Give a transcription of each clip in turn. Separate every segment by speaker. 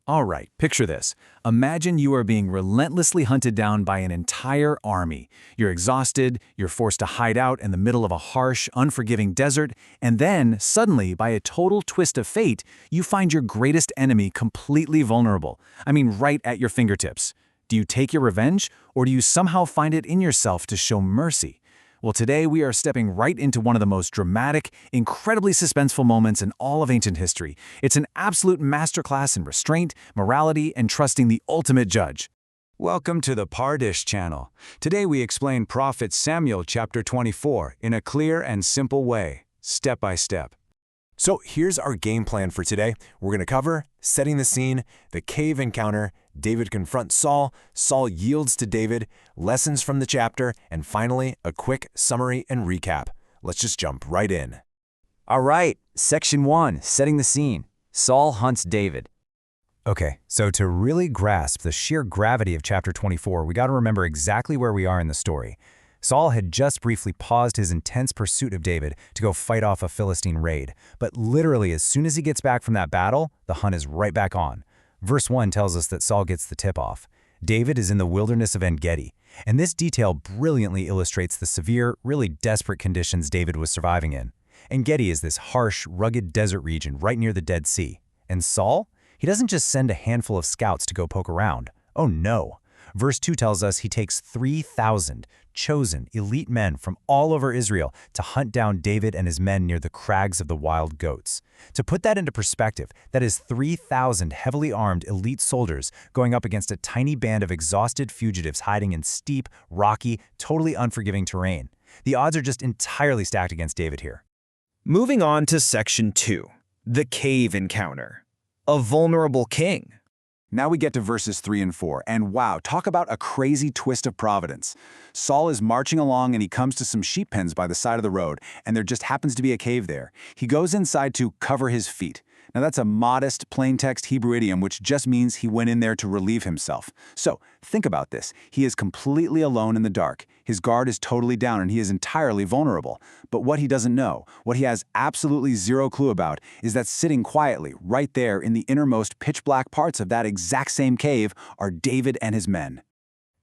Speaker 1: All right, picture this. Imagine you are being relentlessly hunted down by an entire army. You're exhausted, you're forced to hide out in the middle of a harsh, unforgiving desert, and then, suddenly, by a total twist of fate, you find your greatest enemy completely vulnerable. I mean, right at your fingertips. Do you take your revenge, or do you somehow find it in yourself to show mercy? Well, today we are stepping right into one of the most dramatic, incredibly suspenseful moments in all of ancient history. It's an absolute masterclass in restraint, morality, and trusting the ultimate judge.
Speaker 2: Welcome to the Pardes channel. Today we explain Prophet Samuel chapter 24 in a clear and simple way, step by step.
Speaker 3: So here's our game plan for today. We're going to cover setting the scene, the cave encounter, David confronts Saul, Saul yields to David, lessons from the chapter, and finally, a quick summary and recap. Let's just jump right in.
Speaker 4: All right, Section 1, setting the scene. Saul hunts David.
Speaker 5: Okay, so to really grasp the sheer gravity of chapter 24, we got to remember exactly where we are in the story. Saul had just briefly paused his intense pursuit of David to go fight off a Philistine raid, but literally as soon as he gets back from that battle, the hunt is right back on. Verse 1 tells us that Saul gets the tip-off. David is in the wilderness of En Gedi, and this detail brilliantly illustrates the severe, really desperate conditions David was surviving in. En Gedi is this harsh, rugged desert region right near the Dead Sea. And Saul? He doesn't just send a handful of scouts to go poke around. Oh no. Verse 2 tells us he takes 3,000 chosen, elite men from all over Israel to hunt down David and his men near the crags of the wild goats. To put that into perspective, that is 3,000 heavily armed elite soldiers going up against a tiny band of exhausted fugitives hiding in steep, rocky, totally unforgiving terrain. The odds are just entirely stacked against David here.
Speaker 6: Moving on to Section 2, the cave encounter. A vulnerable king.
Speaker 2: Now we get to verses 3 and 4, and wow, talk about a crazy twist of providence. Saul is marching along and he comes to some sheep pens by the side of the road, and there just happens to be a cave there. He goes inside to cover his feet. Now that's a modest, plain text Hebrew idiom which just means he went in there to relieve himself. So, think about this. He is completely alone in the dark. His guard is totally down and he is entirely vulnerable. But what he doesn't know, what he has absolutely zero clue about, is that sitting quietly, right there in the innermost pitch-black parts of that exact same cave, are David and his men.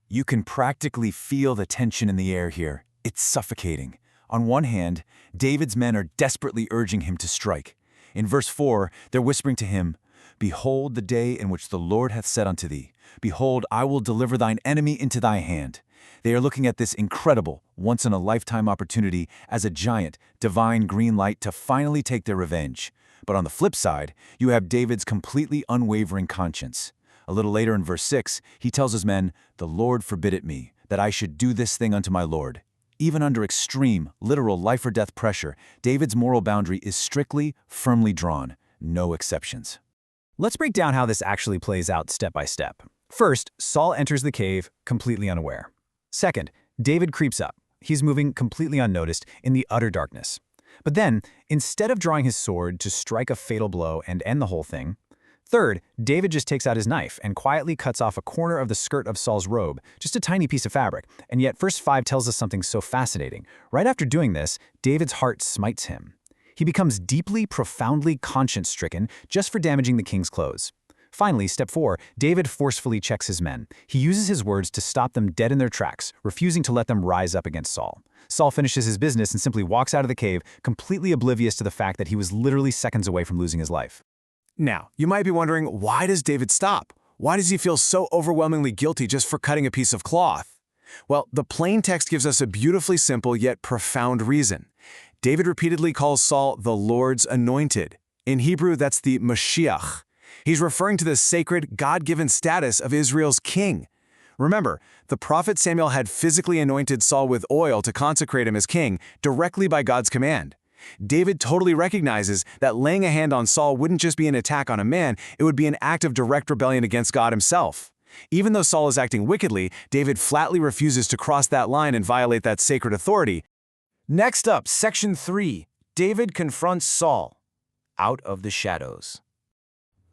Speaker 1: You can practically feel the tension in the air here. It's suffocating. On one hand, David's men are desperately urging him to strike. In verse 4, they're whispering to him, "Behold the day in which the Lord hath said unto thee, Behold, I will deliver thine enemy into thy hand." They are looking at this incredible, once-in-a-lifetime opportunity as a giant, divine green light to finally take their revenge. But on the flip side, you have David's completely unwavering conscience. A little later in verse 6, he tells his men, "The Lord forbid it me, that I should do this thing unto my Lord." Even under extreme, literal life-or-death pressure, David's moral boundary is strictly, firmly drawn. No exceptions.
Speaker 5: Let's break down how this actually plays out step by step. First, Saul enters the cave completely unaware. Second, David creeps up. He's moving completely unnoticed in the utter darkness. But then, instead of drawing his sword to strike a fatal blow and end the whole thing, third, David just takes out his knife and quietly cuts off a corner of the skirt of Saul's robe, just a tiny piece of fabric. And yet verse 5 tells us something so fascinating. Right after doing this, David's heart smites him. He becomes deeply, profoundly conscience-stricken just for damaging the king's clothes. Finally, step 4, David forcefully checks his men. He uses his words to stop them dead in their tracks, refusing to let them rise up against Saul. Saul finishes his business and simply walks out of the cave, completely oblivious to the fact that he was literally seconds away from losing his life.
Speaker 3: Now, you might be wondering, why does David stop? Why does he feel so overwhelmingly guilty just for cutting a piece of cloth? Well, the plain text gives us a beautifully simple yet profound reason. David repeatedly calls Saul the Lord's anointed. In Hebrew, that's the Mashiach. He's referring to the sacred, God-given status of Israel's king. Remember, the prophet Samuel had physically anointed Saul with oil to consecrate him as king, directly by God's command. David totally recognizes that laying a hand on Saul wouldn't just be an attack on a man, it would be an act of direct rebellion against God himself. Even though Saul is acting wickedly, David flatly refuses to cross that line and violate that sacred authority.
Speaker 6: Next up, Section 3, David confronts Saul. Out of the shadows.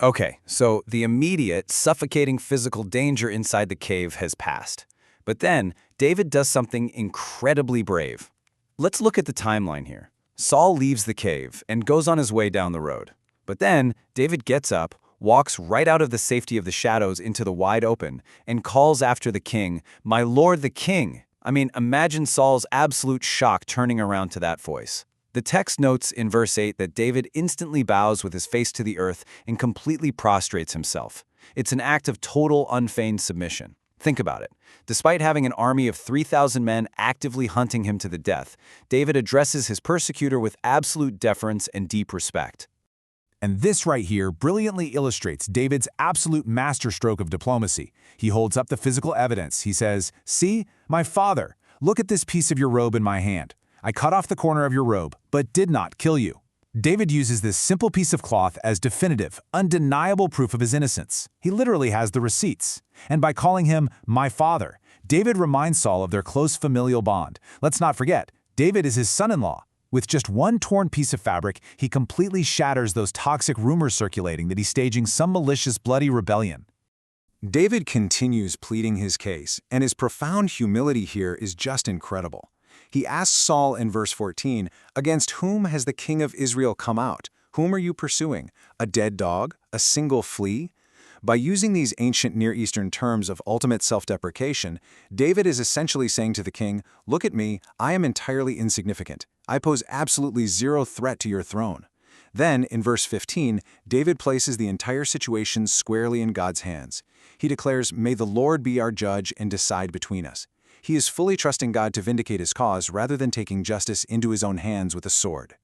Speaker 4: Okay, so the immediate, suffocating physical danger inside the cave has passed. But then, David does something incredibly brave. Let's look at the timeline here. Saul leaves the cave and goes on his way down the road. But then, David gets up, walks right out of the safety of the shadows into the wide open, and calls after the king, "My lord the king." I mean, imagine Saul's absolute shock turning around to that voice. The text notes in verse 8 that David instantly bows with his face to the earth and completely prostrates himself. It's an act of total unfeigned submission. Think about it. Despite having an army of 3,000 men actively hunting him to the death, David addresses his persecutor with absolute deference and deep respect.
Speaker 2: And this right here brilliantly illustrates David's absolute masterstroke of diplomacy. He holds up the physical evidence. He says, "See, my father, look at this piece of your robe in my hand. I cut off the corner of your robe, but did not kill you." David uses this simple piece of cloth as definitive, undeniable proof of his innocence. He literally has the receipts. And by calling him my father, David reminds Saul of their close familial bond. Let's not forget, David is his son-in-law. With just one torn piece of fabric, he completely shatters those toxic rumors circulating that he's staging some malicious, bloody rebellion. David continues pleading his case, and his profound humility here is just incredible. He asks Saul in verse 14, "Against whom has the king of Israel come out? Whom are you pursuing? A dead dog? A single flea?" By using these ancient Near Eastern terms of ultimate self-deprecation, David is essentially saying to the king, "Look at me, I am entirely insignificant. I pose absolutely zero threat to your throne." Then, in verse 15, David places the entire situation squarely in God's hands. He declares, "May the Lord be our judge and decide between us." He is fully trusting God to vindicate his cause rather than taking justice into his own hands with a sword.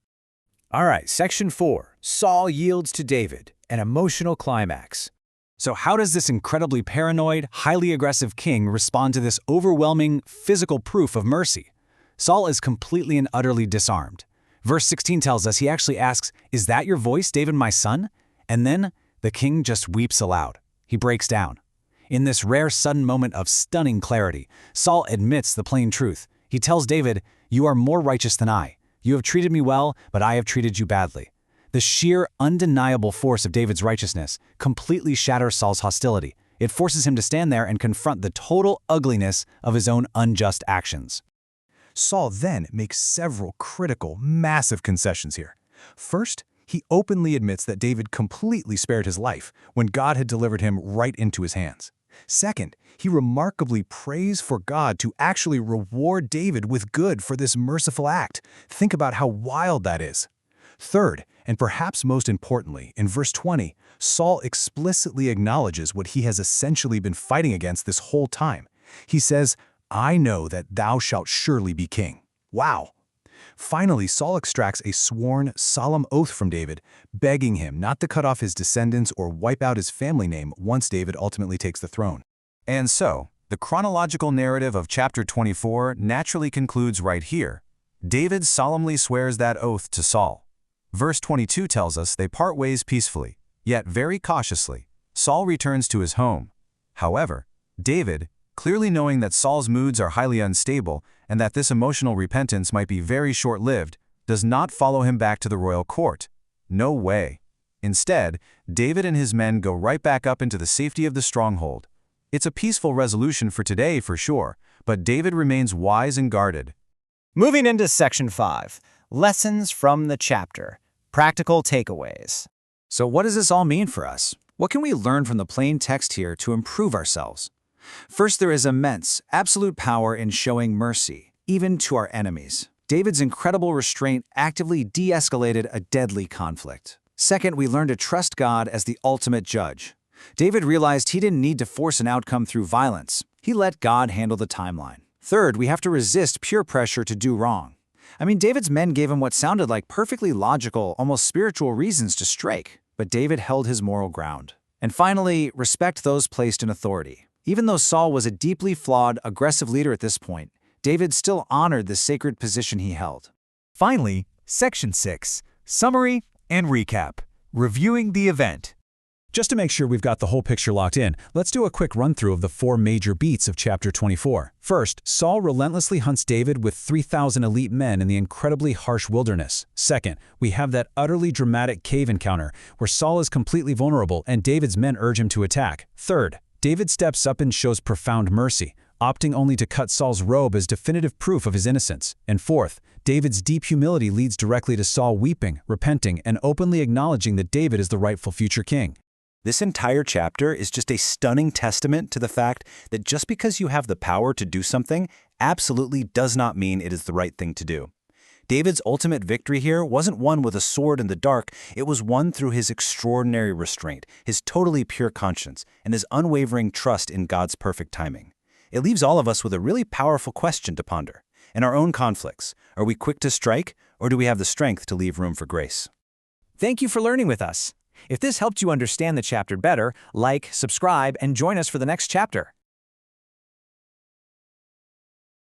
Speaker 5: All right, section 4. Saul yields to David, an emotional climax. So how does this incredibly paranoid, highly aggressive king respond to this overwhelming physical proof of mercy? Saul is completely and utterly disarmed. Verse 16 tells us he actually asks, "Is that your voice, David, my son?" And then the king just weeps aloud. He breaks down. In this rare sudden moment of stunning clarity, Saul admits the plain truth. He tells David, "You are more righteous than I. You have treated me well, but I have treated you badly." The sheer, undeniable force of David's righteousness completely shatters Saul's hostility. It forces him to stand there and confront the total ugliness of his own unjust actions.
Speaker 3: Saul then makes several critical, massive concessions here. First, he openly admits that David completely spared his life when God had delivered him right into his hands. Second, he remarkably prays for God to actually reward David with good for this merciful act. Think about how wild that is. Third, and perhaps most importantly, in verse 20, Saul explicitly acknowledges what he has essentially been fighting against this whole time. He says, "I know that thou shalt surely be king." Wow! Finally, Saul extracts a sworn, solemn oath from David, begging him not to cut off his descendants or wipe out his family name once David ultimately takes the throne.
Speaker 2: And so, the chronological narrative of chapter 24 naturally concludes right here. David solemnly swears that oath to Saul. Verse 22 tells us they part ways peacefully, yet very cautiously. Saul returns to his home. However, David, clearly knowing that Saul's moods are highly unstable and that this emotional repentance might be very short-lived, does not follow him back to the royal court. No way. Instead, David and his men go right back up into the safety of the stronghold. It's a peaceful resolution for today for sure, but David remains wise and guarded.
Speaker 6: Moving into section 5, lessons from the chapter, practical takeaways.
Speaker 4: So what does this all mean for us? What can we learn from the plain text here to improve ourselves? First, there is immense, absolute power in showing mercy, even to our enemies. David's incredible restraint actively de-escalated a deadly conflict. Second, we learn to trust God as the ultimate judge. David realized he didn't need to force an outcome through violence. He let God handle the timeline. Third, we have to resist peer pressure to do wrong. I mean, David's men gave him what sounded like perfectly logical, almost spiritual reasons to strike, but David held his moral ground. And finally, respect those placed in authority. Even though Saul was a deeply flawed, aggressive leader at this point, David still honored the sacred position he held.
Speaker 5: Finally, section 6. Summary and recap. Reviewing the event. Just to make sure we've got the whole picture locked in, let's do a quick run-through of the 4 major beats of chapter 24. First, Saul relentlessly hunts David with 3,000 elite men in the incredibly harsh wilderness. Second, we have that utterly dramatic cave encounter where Saul is completely vulnerable and David's men urge him to attack. Third, David steps up and shows profound mercy, opting only to cut Saul's robe as definitive proof of his innocence. And fourth, David's deep humility leads directly to Saul weeping, repenting, and openly acknowledging that David is the rightful future king.
Speaker 4: This entire chapter is just a stunning testament to the fact that just because you have the power to do something absolutely does not mean it is the right thing to do. David's ultimate victory here wasn't won with a sword in the dark, it was won through his extraordinary restraint, his totally pure conscience, and his unwavering trust in God's perfect timing. It leaves all of us with a really powerful question to ponder. In our own conflicts, are we quick to strike, or do we have the strength to leave room for grace?
Speaker 7: Thank you for learning with us. If this helped you understand the chapter better, like, subscribe, and join us for the next chapter.